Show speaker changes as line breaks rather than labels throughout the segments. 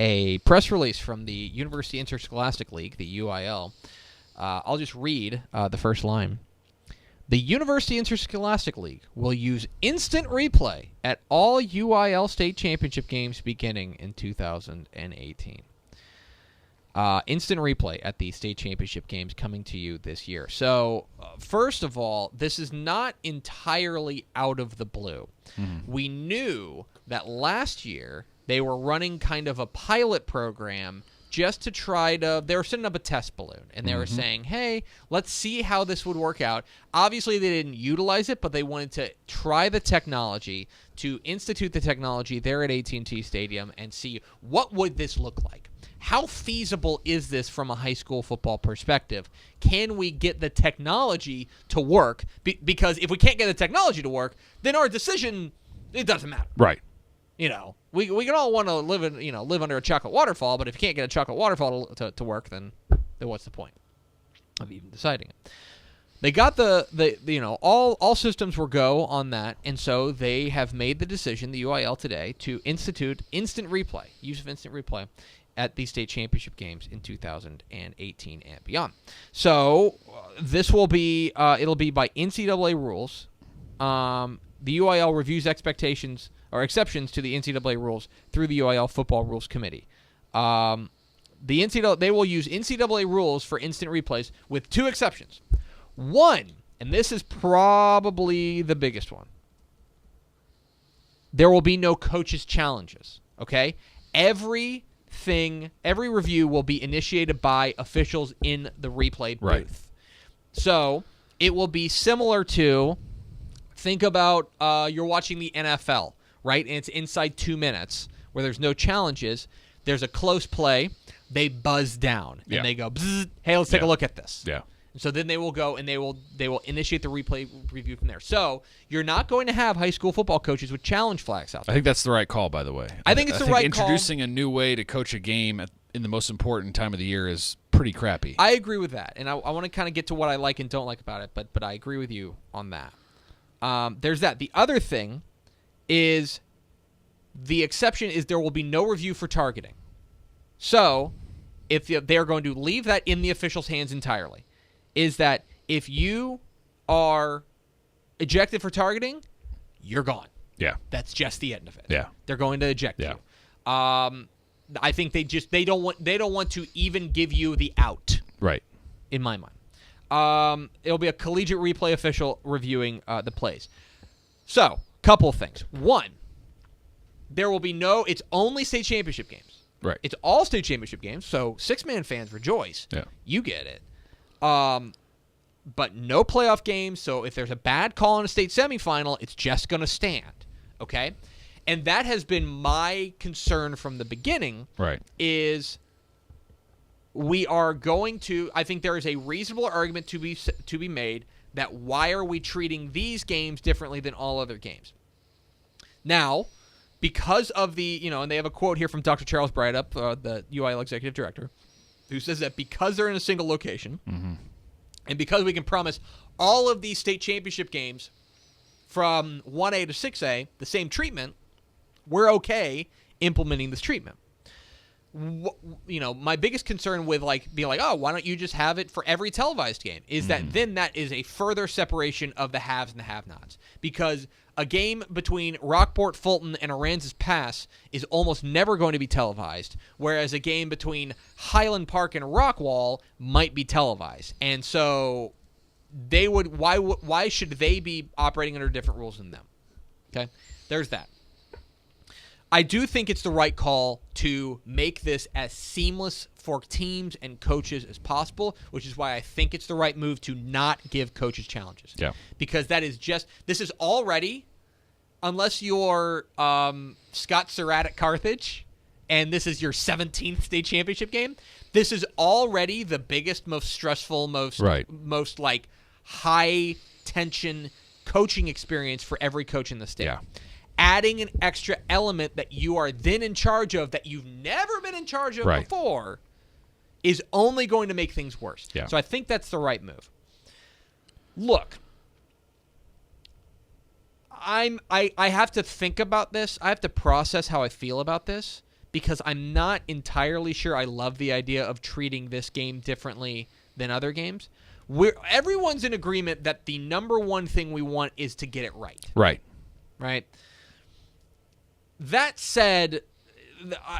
a press release from the University Interscholastic League, the UIL. I'll just read the first line. The University Interscholastic League will use instant replay at all UIL state championship games beginning in 2018. Instant replay at the state championship games coming to you this year. So, first of all, this is not entirely out of the blue. Mm-hmm. We knew that last year they were running kind of a pilot program just to try to, they were setting up a test balloon, and they were saying, hey, let's see how this would work out. Obviously, they didn't utilize it, but they wanted to try the technology, to institute the technology there at AT&T Stadium and see what would this look like. How feasible is this from a high school football perspective? Can we get the technology to work? Because if we can't get the technology to work, then our decision, it doesn't matter.
Right.
You know, we can all want to live under a chocolate waterfall, but if you can't get a chocolate waterfall to work, then what's the point of even deciding it? They got all systems were go on that, and so they have made the decision, the UIL today, to institute instant replay, use of instant replay at the state championship games in 2018 and beyond. So this will be it'll be by NCAA rules. The UIL reviews expectations or exceptions to the NCAA rules through the UIL Football Rules Committee. The NCAA, they will use NCAA rules for instant replays with two exceptions. One, and this is probably the biggest one, there will be no coaches' challenges. Okay, every review will be initiated by officials in the replay booth.
Right.
So it will be similar to, think about you're watching the NFL, right? And it's inside 2 minutes where there's no challenges. There's a close play. They buzz down and they go, bzz, hey, let's take a look at this.
Yeah.
And so then they will go and they will initiate the replay review from there. So you're not going to have high school football coaches with challenge flags out there.
I think that's the right call, by the way.
I think it's the right call.
Introducing a new way to coach a game in the most important time of the year is pretty crappy.
I agree with that, and I want to kind of get to what I like and don't like about it, but I agree with you on that. There's that. The other thing is the exception is there will be no review for targeting. So if they are going to leave that in the official's hands entirely, is that if you are ejected for targeting, you're gone.
Yeah.
That's just the end of it.
Yeah.
They're going to eject you. I think they don't want to even give you the out.
Right.
In my mind. It'll be a collegiate replay official reviewing the plays. So, couple of things. One, there will be it's only state championship games.
Right.
It's all state championship games, so six-man fans rejoice.
Yeah.
You get it. But no playoff games, so if there's a bad call in a state semifinal, it's just going to stand. Okay? And that has been my concern from the beginning.
Right.
Is we are going to, I think there is a reasonable argument to be made that why are we treating these games differently than all other games? Now, because of the, and they have a quote here from Dr. Charles Brydup, the UIL executive director, who says that because they're in a single location, and because we can promise all of these state championship games from 1A to 6A the same treatment, we're okay implementing this treatment. My biggest concern with being oh, why don't you just have it for every televised game is that then that is a further separation of the haves and the have-nots. Because a game between Rockport, Fulton, and Aransas Pass is almost never going to be televised, whereas a game between Highland Park and Rockwall might be televised. And so they would why should they be operating under different rules than them? Okay? There's that. I do think it's the right call to make this as seamless for teams and coaches as possible, which is why I think it's the right move to not give coaches challenges.
Yeah.
Because this is already, unless you're Scott Surratt at Carthage, and this is your 17th state championship game, this is already the biggest, most stressful, most high-tension coaching experience for every coach in the state.
Yeah.
Adding an extra element that you are then in charge of that you've never been in charge of before is only going to make things worse.
Yeah.
So I think that's the right move. Look, I have to think about this. I have to process how I feel about this because I'm not entirely sure I love the idea of treating this game differently than other games. Everyone's in agreement that the number one thing we want is to get it right. Right. That said,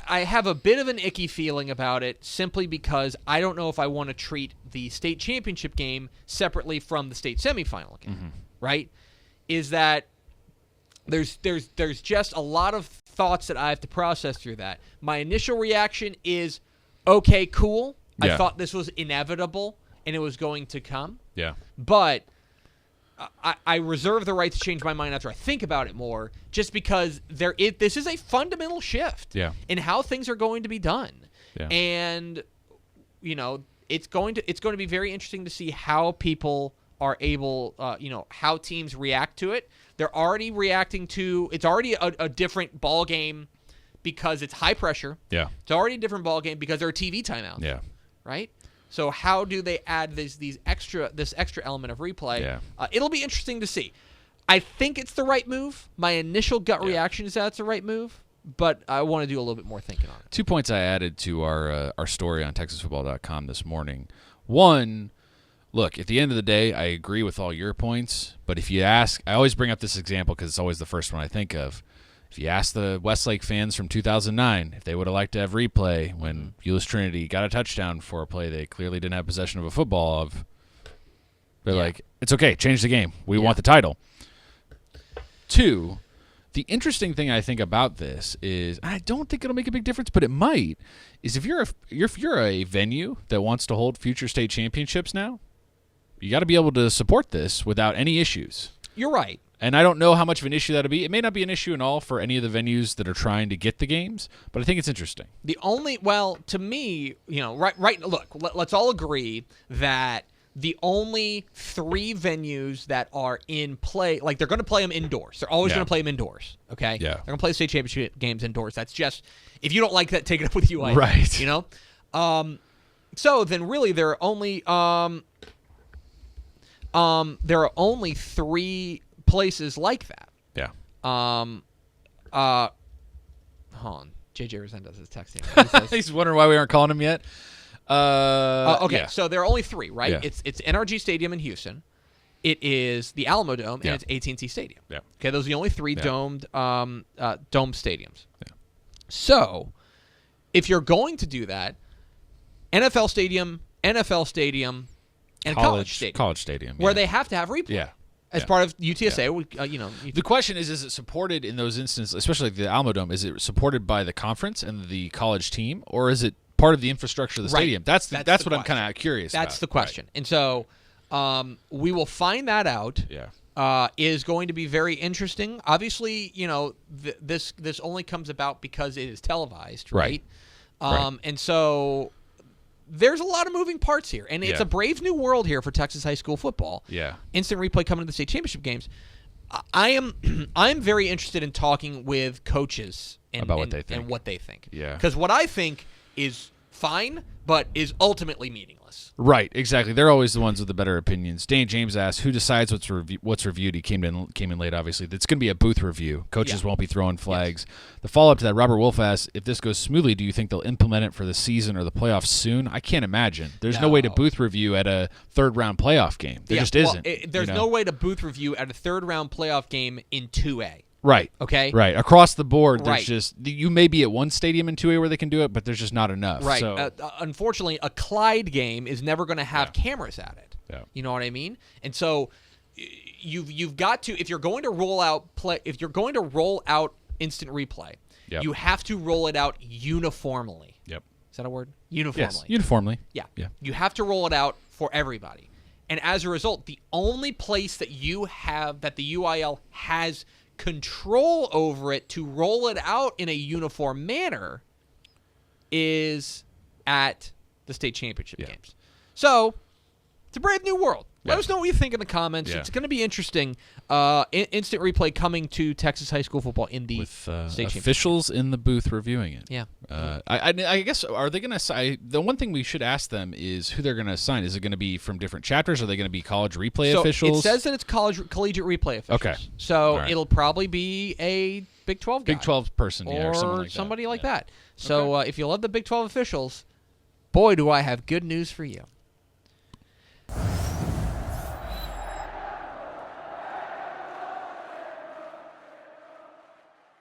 I have a bit of an icky feeling about it simply because I don't know if I want to treat the state championship game separately from the state semifinal game. Right? Is that there's just a lot of thoughts that I have to process through that. My initial reaction is, okay, cool.
Yeah.
I thought this was inevitable and it was going to come.
Yeah.
But I reserve the right to change my mind after I think about it more, just because this is a fundamental shift in how things are going to be done.
Yeah.
And, it's going to be very interesting to see how people are able, how teams react to it. They're already reacting to it's already a different ball game because it's high pressure.
Yeah.
It's already a different ball game because there are TV timeouts.
Yeah.
Right? So how do they add this extra element of replay?
Yeah.
It'll be interesting to see. I think it's the right move. My initial gut reaction is that it's the right move, but I want to do a little bit more thinking on it.
2 points I added to our story on TexasFootball.com this morning. One, look, at the end of the day, I agree with all your points, but if you ask, I always bring up this example because it's always the first one I think of. If you ask the Westlake fans from 2009 if they would have liked to have replay when Euless Trinity got a touchdown for a play they clearly didn't have possession of a football of, they're like, it's okay, change the game. We want the title. 2, the interesting thing I think about this is, I don't think it'll make a big difference, but it might, is if you're a venue that wants to hold future state championships now, you got to be able to support this without any issues.
You're right.
And I don't know how much of an issue that'll be. It may not be an issue at all for any of the venues that are trying to get the games, but I think it's interesting.
To me, look, let's all agree that the only 3 venues that are in play, like they're going to play them indoors. They're always going to play them indoors, okay? Yeah. They're going to play the state championship games indoors. That's just, if you don't like that, take it up with UIL.
Right.
So then really there are only 3 places like that.
Yeah.
Hold on. JJ Resendez is texting.
He's wondering why we aren't calling him yet.
Okay, so there are only 3, right?
Yeah.
It's NRG Stadium in Houston. It is the Alamo Dome, and it's AT&T Stadium.
Yeah.
Okay, those are the only 3 domed stadiums.
Yeah.
So, if you're going to do that, NFL Stadium, and College
Stadium,
where they have to have replay.
Yeah.
As part of UTSA,
the question is it supported in those instances, especially like the Alamo Dome, is it supported by the conference and the college team, or is it part of the infrastructure of the stadium? That's what I'm kind of curious about.
That's the question. Right. And so we will find that out.
Yeah.
Is going to be very interesting. Obviously, this only comes about because it is televised, right? And so there's a lot of moving parts here, and it's a brave new world here for Texas high school football.
Yeah.
Instant replay coming to the state championship games. I'm very interested in talking with coaches
about
what they think.
Yeah.
Because what I think is fine, but is ultimately meaningless.
Right, exactly. They're always the ones with the better opinions. Dane James asked, "Who decides what's reviewed?" He came in late. Obviously, it's going to be a booth review. Coaches won't be throwing flags. Yes. The follow up to that, Robert Wolf asked, "If this goes smoothly, do you think they'll implement it for the season or the playoffs soon?" I can't imagine. There's no way to booth review at a third round playoff game. There just isn't.
There's no way to booth review at a third round playoff game in 2A.
Right.
Okay.
Right. Across the board, there's just you may be at one stadium in 2A where they can do it, but there's just not enough.
Right.
So.
Unfortunately, a Clyde game is never going to have cameras at it.
Yeah.
You know what I mean? And so you've got to, if you're going to roll out instant replay, you have to roll it out uniformly.
Yep.
Is that a word? Uniformly.
Yes. Uniformly.
Yeah.
Yeah.
You have to roll it out for everybody. And as a result, the only place that that the UIL has control over it to roll it out in a uniform manner is at the state championship games. So it's a brave new world. Let us know what you think in the comments. It's going to be interesting. Instant replay coming to Texas high school football in the state
officials in the booth reviewing it.
Yeah.
I guess, are they going to assign? The one thing we should ask them is who they're going to assign. Is it going to be from different chapters? Are they going to be college replay officials?
It says that it's collegiate replay officials.
Okay.
So it'll probably be a Big 12 guy.
Big 12 person,
or
or
somebody like
Yeah.
that. So if you love the Big 12 officials, boy, do I have good news for you.